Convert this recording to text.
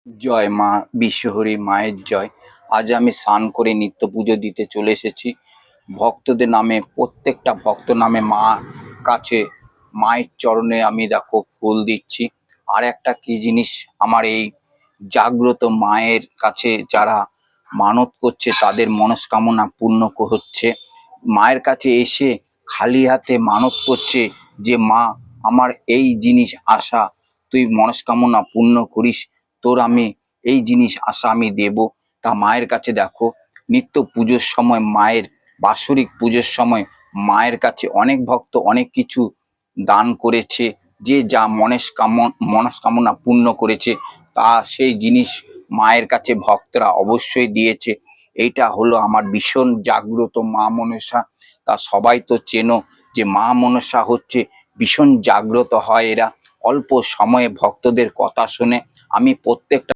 জয় মা বিশ্বহরী মায়ের জয়। আজ আমি স্নান করে নিত্য পুজো দিতে চলে এসেছি। ভক্তদের নামে, প্রত্যেকটা ভক্ত নামে মা কাছে, মায়ের চরণে আমি দেখো ফুল দিচ্ছি। আর একটা কি জিনিস, আমার এই জাগ্রত মায়ের কাছে যারা মানত করছে তাদের মনস্কামনা পূর্ণ হচ্ছে। মায়ের কাছে এসে খালি হাতে মানত করছে যে মা, আমার এই জিনিস আশা, তুই মনস্কামনা পূর্ণ করিস, তোর আমি এই জিনিস আশা আমি দেব। তা মায়ের কাছে দেখো, নিত্য পুজোর সময়, মায়ের বাৎসরিক পুজোর সময় মায়ের কাছে অনেক ভক্ত অনেক কিছু দান করেছে। যে যা মনস্কামনা পূর্ণ করেছে তা সেই জিনিস মায়ের কাছে ভক্তরা অবশ্যই দিয়েছে। এইটা হলো আমার ভীষণ জাগ্রত মা মনসা। তা সবাই তো চেনো যে মা মনসা হচ্ছে ভীষণ জাগ্রত হয় এরা। অল্প সময়ে ভক্তদের কথা শুনে আমি প্রত্যেকটা